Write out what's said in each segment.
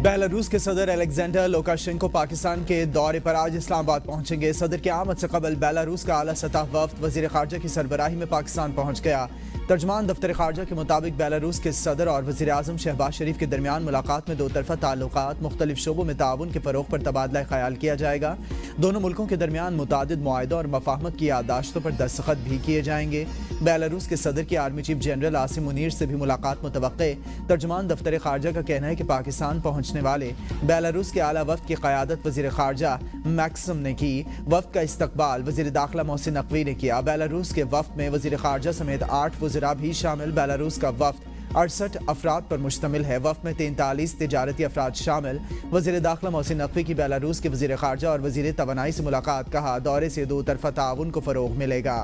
Belarus के सदर Alexander Lukashenko Pakistan के दौरे पर आज इस्लामाबाद पहुंचेंगे। सदर की आमद से कबल बेलारूस का आला सतह वफ्द वजीर खारजा की सरबराही में पाकिस्तान पहुंच गया। तर्जमान दफ्तर खारजा के मुताबिक बेलारूस के सदर और वजीर आजम शहबाज शरीफ के दरमियान मुलाकात में दो तरफा ताल्लुकात, मुख्तलिफ शोबों में ताउन के फ़रोग़ पर तबादला ख्याल किया जाएगा। दोनों मुल्कों के दरमियान मुतादिद मुआहिदों और मफाहमत की याददाश्तों पर दस्तखत भी किए जाएंगे। बेलारूस के सदर की army chief general Asim Munir से भी मुलाकात मुतवक्के। तर्जमान दफ्तर खारजा का कहना है कि पाकिस्तान पहुंचने वाले बेलारूस के आला वफ्द की क़यादत वज़ीर खारजा मैक्सम ने की। वफ्द का इस्तकबाल वज़ीर दाखिला मोहसिन नकवी ने किया। बेलारूस के वफ्द में वज़ीर खारजा समेत 8 वज़रा भी शामिल। बेलारूस का वफ्द 68 अफराद पर मुश्तमिल है। वफ्द में 43 तिजारती अफराद शामिल। वज़ीर दाखिला मोहसिन नकवी की बेलारूस के वज़ीर खारजा और वज़ीर तवानाई से मुलाकात। कहा, दौरे से दो तरफा ताउन को फ़रोग़ मिलेगा।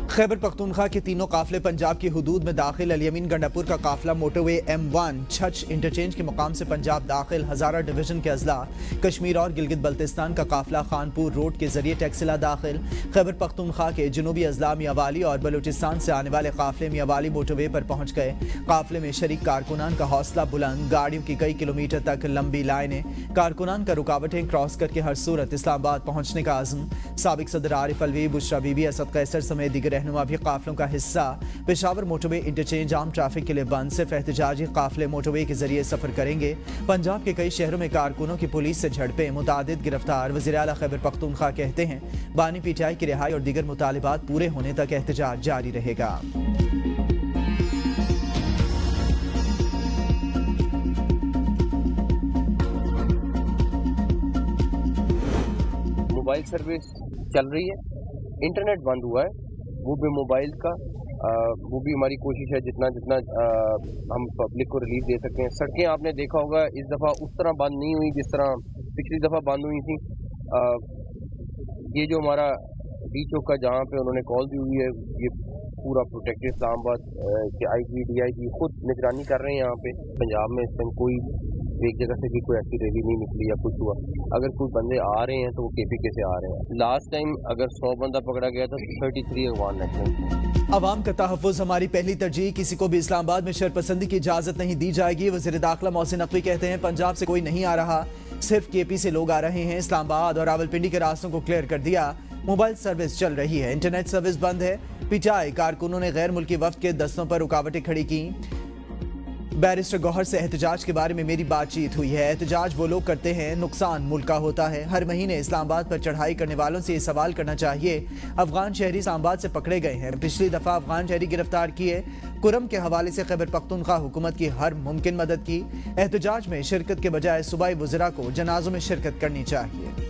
खैबर पख्तूनख्वा के तीनों काफिले पंजाब की हुदूद में दाखिल। अल-यमीन गंडापुर का काफिला मोटरवे M1 छछ इंटरचेंज के मुकाम से पंजाब दाखिल। हज़ारा डिवीजन के अजला कश्मीर और गिलगित बल्तिस्तान का काफिला खानपुर रोड के जरिए टैक्सिला दाखिल। खैबर पख्तूनख्वा के जनूबी अजला मियावाली और बलूचिस्तान से आने वाले काफिले मियावाली मोटरवे पर पहुंच गए। काफिले में शरीक कारकुनान का हौसला बुलंद, गाड़ियों की कई किलोमीटर तक लंबी लाइनें। कारकुनान का रुकावटें क्रॉस करके हर सूरत इस्लामाबाद पहुंचने का आज़म। साबिक सदर आरिफ अलवी, बुशरा बीबी, असद कैसर समेत दीगर रहनुमा भी काफिलों का हिस्सा। पेशावर मोटरवे इंटरचेंज आम ट्रैफिक के लिए बंद, सिर्फ एहतजाजी काफिले मोटरवे के जरिए सफर करेंगे। पंजाब के कई शहरों में कारकुनों की पुलिस से झड़पें, मुतादिद गिरफ्तार। वज़ीर आला खैबर पख्तूनख्वा कहते हैं, बानी पीटीआई की रिहाई और दीगर मुतालिबात पूरे होने तक एहतजाज जारी रहेगा। मोबाइल सर्विस चल रही है, इंटरनेट बंद हुआ है, वो भी मोबाइल का। वो भी हमारी कोशिश है जितना हम पब्लिक को रिलीफ दे सकते हैं। सड़कें आपने देखा होगा इस दफ़ा उस तरह बंद नहीं हुई जिस तरह पिछली दफ़ा बंद हुई थी। ये जो हमारा डी चौक का जहाँ पे उन्होंने कॉल दी हुई है, ये पूरा प्रोटेक्टेड इस्लामाबाद के IG DIG खुद निगरानी कर रहे हैं। यहाँ पे पंजाब में इस टाइम कोई एक जगह से भी कोई ऐसी रैली नहीं निकली या कुछ हुआ। अगर कोई बंदे आ रहे हैं तो वो KPK से आ रहे हैं। लास्ट टाइम अगर 100 बंदा पकड़ा गया था तो 33 अगवान नेशनल। अवाम का तहफ़्फ़ुज़ हमारी पहली तरजीह। किसी को भी इस्लामाबाद में शरपसंदी की इजाज़त नहीं दी जाएगी। वज़ीर दाखिला मोहसिन नकवी कहते हैं, पंजाब से कोई नहीं आ रहा, सिर्फ KP से लोग आ रहे हैं। इस्लामाबाद और रावलपिंडी के रास्तों को क्लियर कर दिया। मोबाइल सर्विस चल रही है, इंटरनेट सर्विस बंद है। पीटीआई कारकुनों ने गैर मुल्की वफ्द के दस्तों पर रुकावटें खड़ी की। बैरिस्टर गौहर से एहतजाज के बारे में मेरी बातचीत हुई है। एहतजाज वो लोग करते हैं, नुकसान मुल्क का होता है। हर महीने इस्लामाबाद पर चढ़ाई करने वालों से ये सवाल करना चाहिए, अफगान शहरी इस्लामाबाद से पकड़े गए हैं। पिछली दफ़ा अफगान शहरी गिरफ्तार किए। कुरम के हवाले से खैबर पख्तूनख्वा हुकूमत की हर मुमकिन मदद की। एहतजाज में शिरकत के बजाय सूबाई वज़रा को जनाजों में शिरकत करनी चाहिए।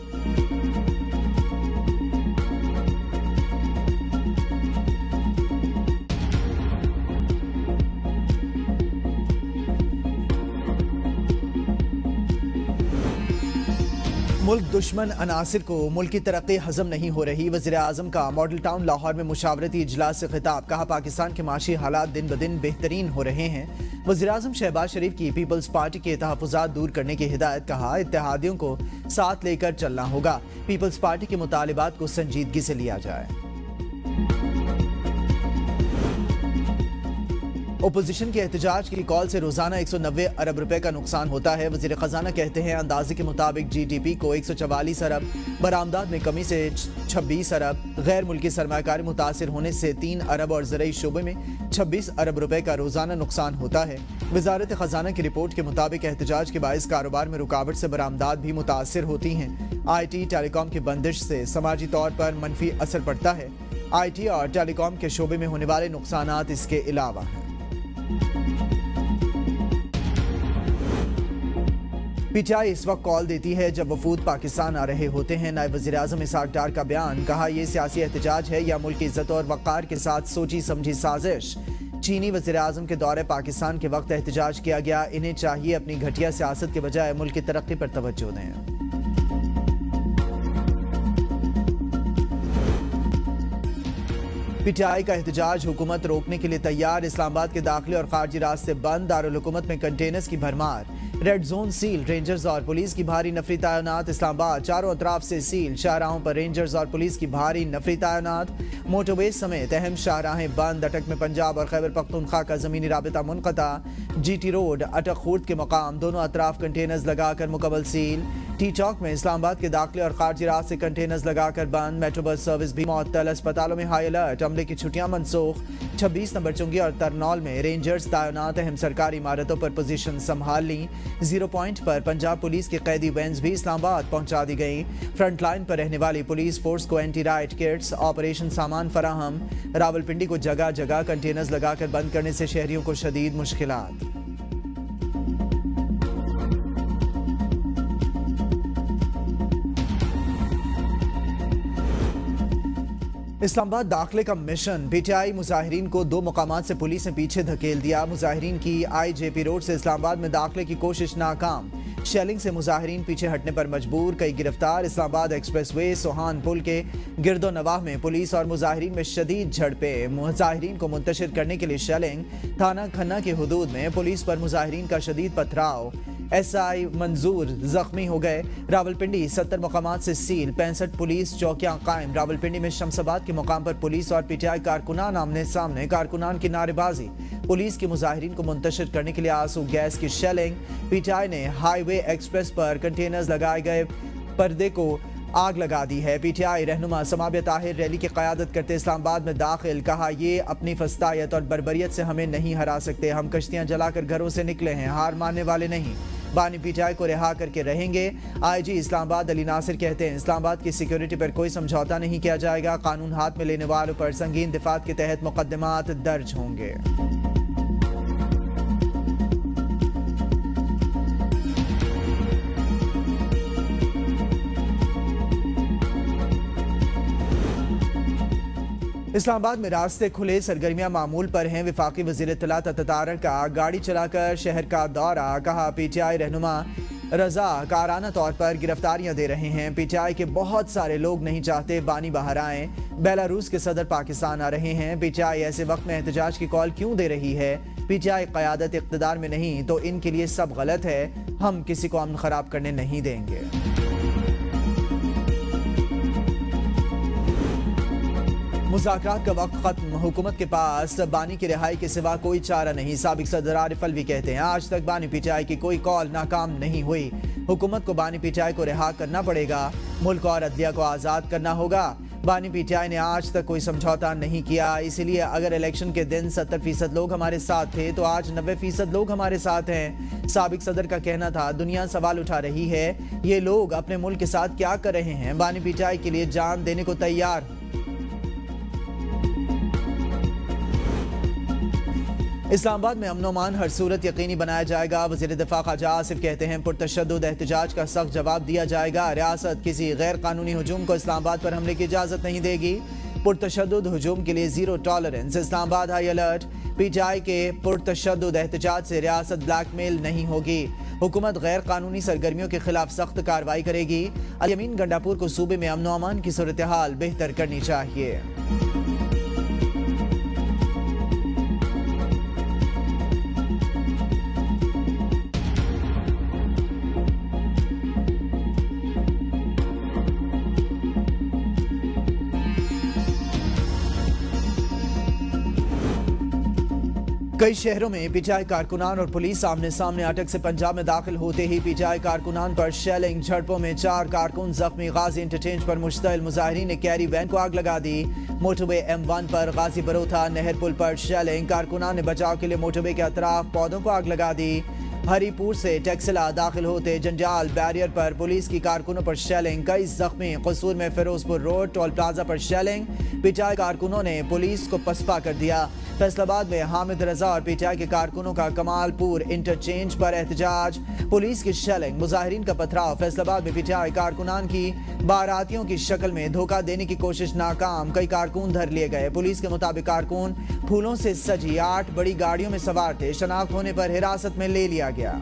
मुल्क दुश्मन अनासिर को मुल्क की तरक्की हजम नहीं हो रही। वज़ीर आज़म का मॉडल टाउन लाहौर में मुशावरती इजलास से खिताब। कहा, पाकिस्तान के माशी हालात दिन ब दिन बेहतरीन हो रहे हैं। वज़ीर आज़म शहबाज शरीफ की पीपल्स पार्टी के तहफ़्फ़ुज़ात दूर करने की हिदायत। कहा, इत्तेहादियों को साथ लेकर चलना होगा। पीपल्स पार्टी के मुतालिबात को संजीदगी से लिया जाए। ओपोजिशन के एहतजाज की कॉल से रोजाना 190 अरब रुपए का नुकसान होता है। वज़ीर ख़जाना कहते हैं, अंदाजे के मुताबिक GDP को 144 अरब, बरामदात में कमी से 26 अरब, गैर मुल्की सरमायाकारी मुतासिर होने से 3 अरब और ज़राई शोबे में 26 अरब रुपए का रोजाना नुकसान होता है। वज़ारत ख़जाना की रिपोर्ट के मुताबिक एहतजाज के बाइस कारोबार में रुकावट से बरामदात भी मुतासिर होती हैं। IT टेलीकॉम की बंदिश से समाजी तौर पर मनफी असर पड़ता है। IT और टेलीकॉम के शोबे में होने वाले नुकसानात इसके अलावा हैं। पीटीआई इस वक्त कॉल देती है जब वफूद पाकिस्तान आ रहे होते हैं। नायब वज़ीर आज़म इसहाक डार का बयान। कहा, यह सियासी एहतजाज है या मुल्क की इज्जत और वक़ार के साथ सोची समझी साजिश। चीनी वज़ीर आज़म के दौरे पाकिस्तान के वक्त एहतजाज किया गया। इन्हें चाहिए अपनी घटिया सियासत के बजाय मुल्क की तरक्की पर तवज्जो दें। पीटीआई का एहतजाज हुकूमत रोकने के लिए तैयार। इस्लामाबाद के दाखिले और खारजी रास्ते बंद। दारुल हुकूमत में कंटेनर्स की भरमार। रेड जोन सील, रेंजर्स और पुलिस की भारी नफरी तैनात। इस्लामाबाद चारों अतराफ से सील, शाहराहों पर रेंजर्स और पुलिस की भारी नफरी तैनात। मोटरवे समेत अहम शाहराहें बंद। अटक में पंजाब और खैबर पख्तूनख्वा का जमीनी राबिता मुनक़ता। GT रोड अटक खुर्द के मकाम दोनों अतराफ कंटेनर्स लगाकर मुकम्मल सील। टी चौक में इस्लामाबाद के दाखिले और खारजी राह से कंटेनर्स लगाकर बंद। मेट्रो बस सर्विस भी मुअत्तल। अस्पतालों में हाई अलर्ट, अमले की छुट्टियां मनसूख। 26 नंबर चुंगी और तरनौल में रेंजर्स तैनात। अहम सरकारी इमारतों पर पोजीशन संभाल ली। 0 पॉइंट पर पंजाब पुलिस की कैदी वैन्स भी इस्लामाबाद पहुंचा दी गई। फ्रंट लाइन पर रहने वाली पुलिस फोर्स को एंटी राइट किट्स, ऑपरेशन सामान फराहम। रावलपिंडी को जगह जगह कंटेनर्स लगाकर बंद करने से शहरियों को शदीद मुश्किलात। इस्लामाबाद दाखिले का मिशन। PTI मुजाहिरीन को 2 मुकामात से पुलिस ने पीछे धकेल दिया। मुजाहिरीन की IJP रोड से इस्लामाबाद में दाखिले की कोशिश नाकाम। शेलिंग से मुजाहिरीन पीछे हटने पर मजबूर, कई गिरफ्तार। इस्लामाबाद एक्सप्रेसवे सोहान पुल के गिरदो नवाह में पुलिस और मुजाहिरीन में शदीद झड़पे। मुजाहिरीन को मुंतशिर करने के लिए शेलिंग थाना खन्ना के हुदूद में पुलिस पर मुजाहिरीन का शदीद पथराव। SI मंजूर जख्मी हो गए। रावलपिंडी 70 मकामात से सील, 65 पुलिस चौकियां कायम। रावलपिंडी में शमसाबाद के मुकाम पर पुलिस और PTI कारकुनान आमने सामने। कारकुनान की नारेबाजी, पुलिस की मुजाहिरीन को मुंतशिर करने के लिए आंसू गैस की शेलिंग। PTI ने हाईवे एक्सप्रेस पर कंटेनर्स लगाए गए पर्दे को आग लगा दी है। PTI रहनुमा समाबिया ताहिर रैली की क़यादत करते इस्लामाबाद में दाखिल। कहा, ये अपनी फस्तायत और बर्बरियत से हमें नहीं हरा सकते। हम कश्तियां जलाकर घरों से निकले हैं, हार मानने वाले नहीं। बानी PTI को रिहा करके रहेंगे। IG इस्लामाबाद अली नासिर कहते हैं, इस्लामाबाद की सिक्योरिटी पर कोई समझौता नहीं किया जाएगा। कानून हाथ में लेने वालों पर संगीन दिफात के तहत मुकदमात दर्ज होंगे। इस्लामाबाद में रास्ते खुले, सरगर्मियां मामूल पर हैं। वफाकी वज़ीर इत्तलात अतातारक का गाड़ी चलाकर शहर का दौरा। कहा, PTI रहनुमा रजा काराना तौर पर गिरफ्तारियां दे रहे हैं। PTI के बहुत सारे लोग नहीं चाहते बानी बाहर आए। बेलारूस के सदर पाकिस्तान आ रहे हैं। PTI ऐसे वक्त में एहतजाज की कॉल क्यों दे रही है? PTI क़यादत इक़्तिदार में नहीं तो इनके लिए सब गलत है। हम किसी को अमन खराब करने नहीं देंगे। मुज़ाकरात का वक्त खत्म, हुकूमत के पास बानी की रिहाई के सिवा कोई चारा नहीं। साबिक सदर आरिफ अलवी कहते हैं, आज तक बानी PTI की कोई कॉल नाकाम नहीं हुई। हुकूमत को बानी PTI को रिहा करना पड़ेगा। मुल्क और अदलिया को आज़ाद करना होगा। बानी PTI ने आज तक कोई समझौता नहीं किया। इसीलिए अगर इलेक्शन के दिन 70% लोग हमारे साथ थे तो आज 90% लोग हमारे साथ हैं। साबिक सदर का कहना था, दुनिया सवाल उठा रही है, ये लोग अपने मुल्क के साथ क्या कर रहे हैं? बानी PTI के लिए जान देने को तैयार। इस्लामाबाद में अमन अमान हर सूरत यकीनी बनाया जाएगा। वज़ीर दिफा ख्वाजा आसिफ कहते हैं, पुरतशद्दुद एहतजाज का सख्त जवाब दिया जाएगा। रियासत किसी गैर कानूनी हुजूम को इस्लामाबाद पर हमले की इजाज़त नहीं देगी। पुरतशद्दुद हुजूम के लिए zero tolerance. Islamabad high alert. PTI के पुरतशद्दुद एहतजाज से रियासत ब्लैकमेल नहीं होगी। हुकूमत गैर कानूनी सरगर्मियों के खिलाफ सख्त कार्रवाई करेगी। अल-यमीन गंडापुर को सूबे में अमन अमान की सूरत हाल बेहतर करनी चाहिए। कई शहरों में PTI कारकुनान और पुलिस आमने सामने। अटक से पंजाब में दाखिल होते ही PTI कारकुनान पर शेलिंग, झड़पों में 4 कारकुन जख्मी। गाजी इंटरचेंज पर मुश्तइल मुजाहिरीन ने कैरी वैन को आग लगा दी। मोटरवे M1 पर गाजी बरोथा नहर पुल पर शेलिंग, कारकुनान ने बचाव के लिए मोटरवे के अतराफ पौधों को आग लगा दी। हरीपुर से टेक्सिला दाखिल होते जंजाल बैरियर पर पुलिस की कारकुनों पर शेलिंग, कई जख्मी। कसूर में फिरोजपुर रोड टोल प्लाजा पर शेलिंग, PTI कारकुनों ने पुलिस को पसपा कर दिया। फैसलाबाद में हामिद रजा और PTI के कारकुनों का कमालपुर इंटरचेंज पर एहतजाज, पुलिस की शेलिंग, मुजाहिरीन का पथराव। फैसलाबाद में PTI कारकुनान की बारातियों की शक्ल में धोखा देने की कोशिश नाकाम, कई कारकुन धर लिए गए। पुलिस के मुताबिक कारकुन फूलों से सजी 8 बड़ी गाड़ियों में सवार थे। शनाख्त होने पर हिरासत में ले लिया गया।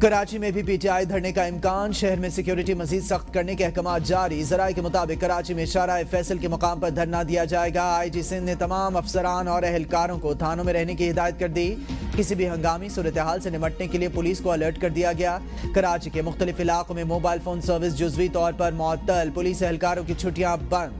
कराची में भी पीटीआई धरने का इम्कान, शहर में सिक्योरिटी मजीद सख्त करने के अहकाम जारी। जराए के मुताबिक कराची में शाहराए फैसल के मकाम पर धरना दिया जाएगा। आईजी सिंध ने तमाम अफसरान और अहलकारों को थानों में रहने की हिदायत कर दी। किसी भी हंगामी सूरत हाल से निमटने के लिए पुलिस को अलर्ट कर दिया गया। कराची के मुख्तलिफ इलाकों में मोबाइल फोन सर्विस जुज़वी तौर पर मुअत्तल, पुलिस एहलकारों की छुट्टियां बंद।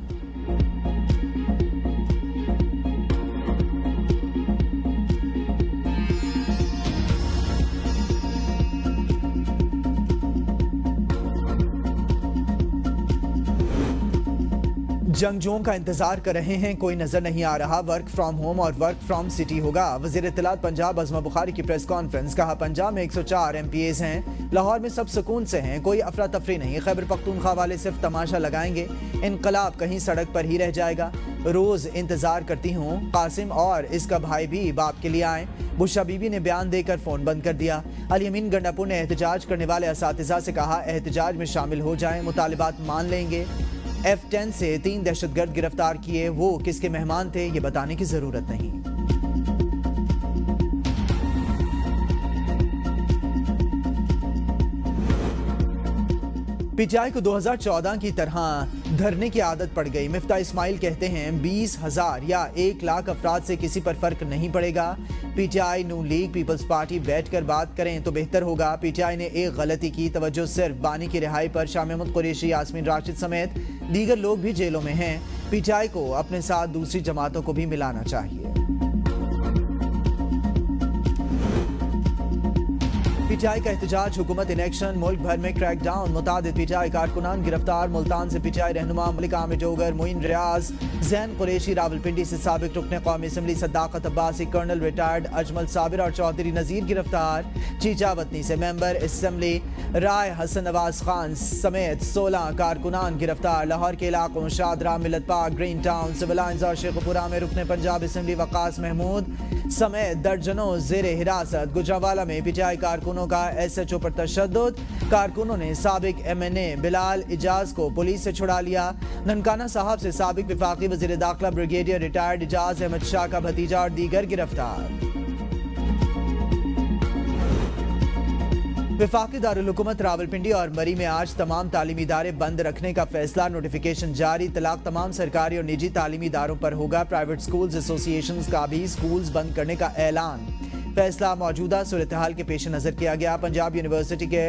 जंगजुओं का इंतजार कर रहे हैं, कोई नजर नहीं आ रहा। वर्क फ्रॉम होम और वर्क फ्रॉम सिटी होगा। वजीर इत्तलात पंजाब अज़मा बुखारी की प्रेस कॉन्फ्रेंस। कहा, पंजाब में 104 MPAs हैं, लाहौर में सब सुकून से हैं, कोई अफरा तफरी नहीं। खैबर पख्तूनख्वा वाले सिर्फ तमाशा लगाएंगे, इनकलाब कहीं सड़क पर ही रह जाएगा। रोज इंतजार करती हूँ कासिम और इसका भाई भी बाप के लिए आए। बुशरा बीबी ने बयान देकर फोन बंद कर दिया। अल यमीन गंडापुर ने एहतजाज करने वाले असातिज़ा से कहा, एहतजाज में शामिल हो जाएं, मुतालिबात मान लेंगे। F10 से 3 दहशतगर्द गिरफ्तार किए, वो किसके मेहमान थे ये बताने की जरूरत नहीं। पीटीआई को 2014 की तरह धरने की आदत पड़ गई। मिफ्ता इस्माइल कहते हैं 20,000 या 1 लाख अफराद से किसी पर फर्क नहीं पड़ेगा। पीटीआई, नून लीग, पीपल्स पार्टी बैठकर बात करें तो बेहतर होगा। पीटीआई ने एक गलती की, तवज्जो सिर्फ बानी की रिहाई पर। शाह महमूद कुरैशी, यास्मीन राशिद समेत दीगर लोग भी जेलों में हैं। पीटीआई को अपने साथ दूसरी जमातों को भी मिलाना चाहिए। पीटीआई का एहतजाज, हुकूमत इन एक्शन, मुल्क भर में क्रैकडाउन। मुतादिद पीटीआई कारकुनान गिरफ्तार। मुल्तान से पीटीआई रहनुमा मलिक आमिर डोगर, मोइन रियाज, जैन कुरैशी। रावलपिंडी से साबिक रुकने कौमी assembly Sadaqat Abbasi, colonel retired Ajmal Sabir और चौधरी नजीर गिरफ्तार। चीचावतनी से मेंबर असम्बली राय हसन नवाज खान समेत 16 कारकुनान गिरफ्तार। लाहौर के इलाकों Shahdara, Millat park, green town, civil lines और शेखपुरा में रुकने पंजाब असम्बली वकास महमूद समेत दर्जनों जेरे हिरासत। गुजरांवाला में पीटीआई कारकुनों का SHO पर तशद्दुद। कारकुनों ने साबिक MNA बिलाल इजाज को पुलिस से छुड़ा लिया। ननकाना साहब से साबिक वफाकी वजीर दाखिला ब्रिगेडियर रिटायर्ड इजाज अहमद शाह का भतीजा और दीगर गिरफ्तार। वफाकी दारुल हुकूमत रावलपिंडी और मरी में आज तमाम तालीमी इदारे बंद रखने का फैसला। नोटिफिकेशन जारी। तलाक तमाम सरकारी और निजी तालीमी इदारों पर होगा। प्राइवेट स्कूल्स एसोसिएशंस का भी स्कूल्स बंद करने का ऐलान। फैसला मौजूदा सूरत हाल के पेश नज़र किया गया। पंजाब यूनिवर्सिटी के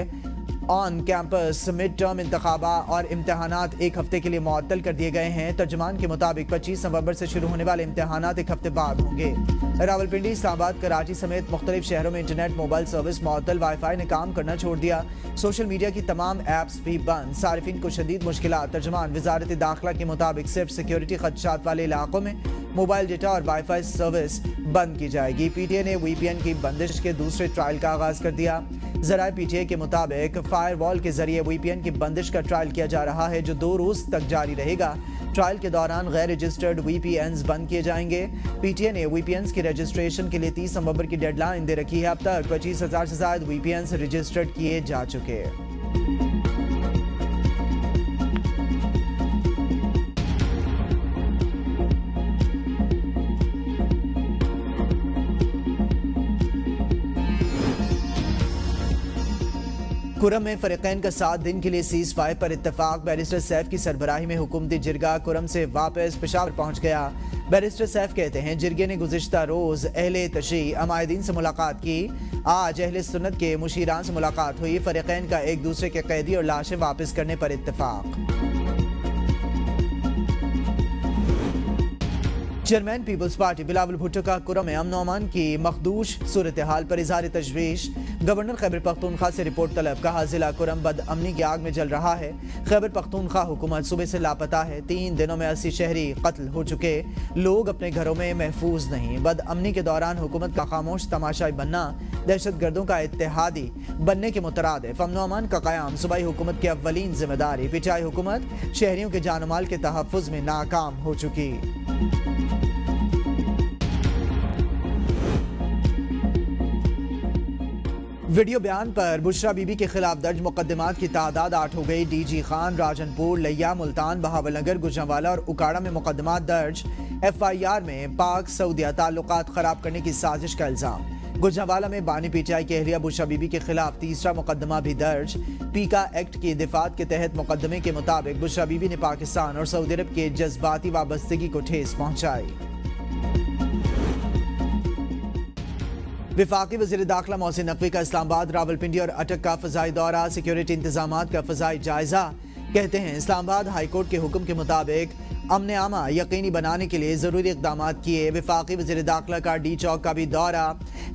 ऑन कैंपस मिड टर्म इंतखाबा और इम्तहानात एक हफ्ते के लिए मुअत्तल कर दिए गए हैं। तर्जमान के मुताबिक 25 नवंबर से शुरू होने वाले इम्तहानात एक हफ्ते बाद होंगे। रावलपिंडी, इस्लामाबाद, कराची समेत मुख्तलिफ शहरों में इंटरनेट मोबाइल सर्विस मुअत्तल। वाईफाई ने काम करना छोड़ दिया। सोशल मीडिया की तमाम ऐप्स भी बंद। सारिफिन को शदीद मुश्किलात। तर्जमान वजारत दाखिला के मुताबिक सिर्फ सिक्योरिटी खदशात वाले इलाकों में मोबाइल डेटा और वाईफाई सर्विस बंद की जाएगी। पीटीए ने VPN की बंदिश के दूसरे ट्रायल का आगाज कर दिया। जराए पीटीए के मुताबिक फायरवॉल के जरिए VPN की बंदिश का ट्रायल किया जा रहा है, जो 2 रोज तक जारी रहेगा। ट्रायल के दौरान गैर रजिस्टर्ड VPNs बंद किए जाएंगे। पीटीए ने VPNs की रजिस्ट्रेशन के लिए 30 नवंबर की डेडलाइन दे रखी है। अब तक 25,000 से ज्यादा VPNs रजिस्टर्ड किए जा चुके हैं। कुरम में फरीकैन का 7 दिन के लिए सीज फायर पर इत्तेफाक। बैरिस्टर सैफ की सरबराही में हुकूमती जिरगा कुरम से वापस पेशावर पहुंच गया। बैरिस्टर सैफ कहते हैं, जिरगे ने गुज़िश्ता रोज अहले तशी अमायदीन से मुलाकात की। आज अहले सुन्नत के मुशीरान से मुलाकात हुई। फरीकैन का एक दूसरे के कैदी और लाशें वापस करने पर इत्तेफाक। Chairman Peoples Party Bilawal Bhutto का कुरम में अमन अमान की मखदूश सूरत हाल पर इज़हार तशवीश। गवर्नर खैबर पख्तूनख्वा से रिपोर्ट तलब। कहा, जिला कुरम बदअमनी की आग में जल रहा है। खैबर पख्तूनख्वा हुकूमत सुबह से लापता है। 3 दिनों में 80 शहरी कत्ल हो चुके। लोग अपने घरों में महफूज नहीं। बदअमनी के दौरान हुकूमत का खामोश तमाशाई बनना दहशत गर्दों का इत्तेहादी बनने के मुतरादिफ। अमन अमान का क़याम सूबाई हुकूमत की अव्वलीन जिम्मेदारी। पीटीआई हुकूमत शहरियों के जान माल के तहफ़्फ़ुज़ में नाकाम हो चुकी। वीडियो बयान पर बुशरा बीबी के खिलाफ दर्ज मुकदमात की तादाद 8 हो गई। DG खान, राजनपुर, लिया, मुल्तान, बहावलनगर, गुजरांवाला और उकाड़ा में मुकदमात दर्ज। FIR में पाक सऊदिया ताल्लुकात खराब करने की साजिश का इल्जाम। गुजरांवाला में बानी पीटीआई की अहलिया बुशरा बीबी के खिलाफ तीसरा मुकदमा भी दर्ज। पीका एक्ट की दिफात के तहत मुकदमे के मुताबिक बुशरा बीबी ने पाकिस्तान और सऊदी अरब के जज्बाती वाबस्तगी को ठेस पहुंचाई। वफाकी वज़ीर दाखिला मोहसिन नकवी का इस्लामाबाद, रावलपिंडी और अटक का फ़ज़ाई दौरा, सिक्योरिटी इंतजामात का फ़ज़ाई जायजा। कहते हैं इस्लामाबाद हाईकोर्ट के हुक्म के मुताबिक अमन आमा यकीनी बनाने के लिए ज़रूरी इक़दाम किए। वफाकी वज़ीर दाखिला का डी चौक का भी दौरा,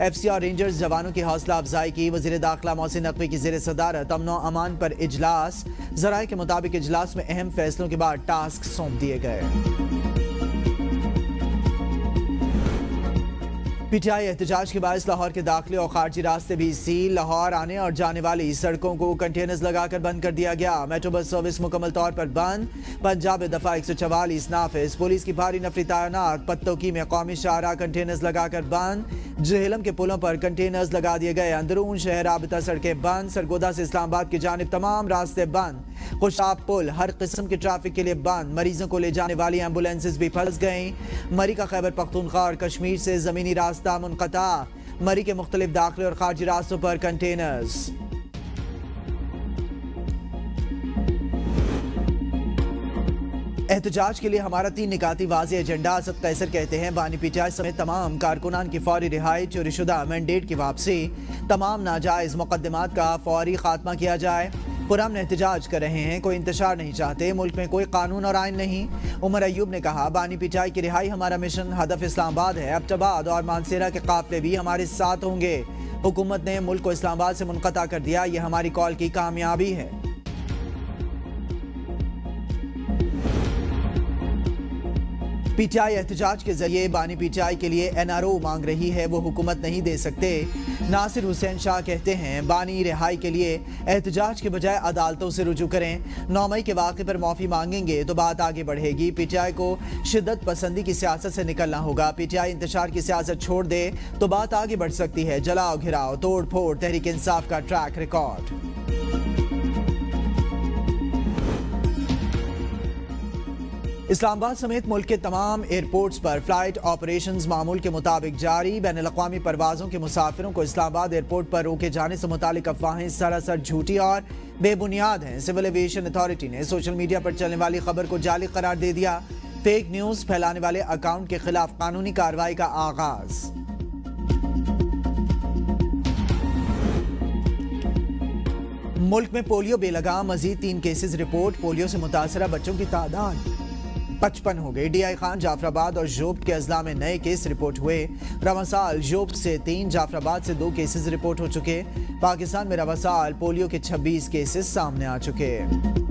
FC और रेंजर्स जवानों की हौसला अफजाई की। वज़ीर दाखिला मोहसिन नकवी की ज़ेर सदारत अमन व अमान पर इजलास। ज़राए के मुताबिक इजलास में अहम फैसलों के बाद टास्क सौंप दिए गए। पीटीआई एहतजाज के बायस लाहौर के दाखिले और खारजी रास्ते भी सील। लाहौर आने और जाने वाली सड़कों को कंटेनर्स लगाकर बंद कर दिया गया। मेट्रो बस सर्विस मुकम्मल तौर पर बंद। पंजाब में दफा 144 नाफिज। पुलिस की भारी नफरी तैनात। पत्तौकी में कौमी शाहराह कंटेनर्स लगाकर बंद। जहेलम के पुलों पर कंटेनर्स लगा दिए गए। अंदरून शहर राबता सड़कें बंद। सरगोदा से इस्लामाबाद की जानिब तमाम रास्ते बंद। खुशाब पुल हर किस्म के ट्रैफिक के लिए बंद। मरीजों को ले जाने वाली एम्बुलेंसेज भी फंस गईं। मरी का खैबर पख्तूनख्वा और कश्मीर से जमीनी रास्ता मुनक़ता। मरी के मुख्तलिफ दाखिले और खारजी रास्तों पर कंटेनर्स। एहतजाज के लिए हमारा 3 निकाती वाज़ेह एजेंडा। असद कैसर कहते हैं बानी पीटीआई समेत तमाम कारकुनान की फौरी रिहाई, चोरीशुदा मैंडेट की वापसी, तमाम नाजायज मुकदमात का फौरी खात्मा किया जाए। पुरअमन एहतजाज कर रहे हैं, कोई इंतशार नहीं चाहते, मुल्क में कोई कानून और आइन नहीं। उमर अयूब ने कहा बानी पीटीआई की रिहाई हमारा मिशन, हदफ इस्लामाबाद है। अब्टाबाद और मानसेरा के काफिले भी हमारे साथ होंगे। हुकूमत ने मुल्क को इस्लामाबाद से मुनक़ता कर दिया, यह हमारी कॉल की कामयाबी है। पीटीआई एहतजाज के जरिए बानी पीटीआई के लिए NRO मांग रही है, वो हुकूमत नहीं दे सकते। नासिर हुसैन शाह कहते हैं बानी रिहाई के लिए एहतजाज के बजाय अदालतों से रुजू करें। 9 मई के वाक़े पर माफ़ी मांगेंगे तो बात आगे बढ़ेगी। पीटीआई को शिद्दत पसंदी की सियासत से निकलना होगा। पीटीआई इंतशार की सियासत छोड़ दे तो बात आगे बढ़ सकती है। जलाओ घिराओ तोड़ फोड़ तहरीक इंसाफ का ट्रैक रिकॉर्ड। इस्लामाबाद समेत मुल्क के तमाम एयरपोर्ट्स पर फ्लाइट ऑपरेशंस मामूल के मुताबिक जारी। बैनुल-अक़वामी परवाज़ों के मुसाफिरों को इस्लामाबाद एयरपोर्ट पर रोके जाने से मुतालिक अफवाहें सरासर झूठी और बेबुनियाद हैं। सिविल एविएशन अथॉरिटी ने सोशल मीडिया पर चलने वाली खबर को जाली करार दे दिया। फेक न्यूज़ फैलाने वाले अकाउंट के खिलाफ कानूनी कार्रवाई का आगाज। मुल्क में पोलियो बेलगाम, मजीद 3 केसेस रिपोर्ट। पोलियो से मुतासरा बच्चों की तादाद 55 हो गई। DI खान, जाफराबाद और जोब के अजला में नए केस रिपोर्ट हुए। रवासाल जोब से 3, जाफराबाद से 2 केसेस रिपोर्ट हो चुके। पाकिस्तान में रवासाल पोलियो के 26 केसेस सामने आ चुके।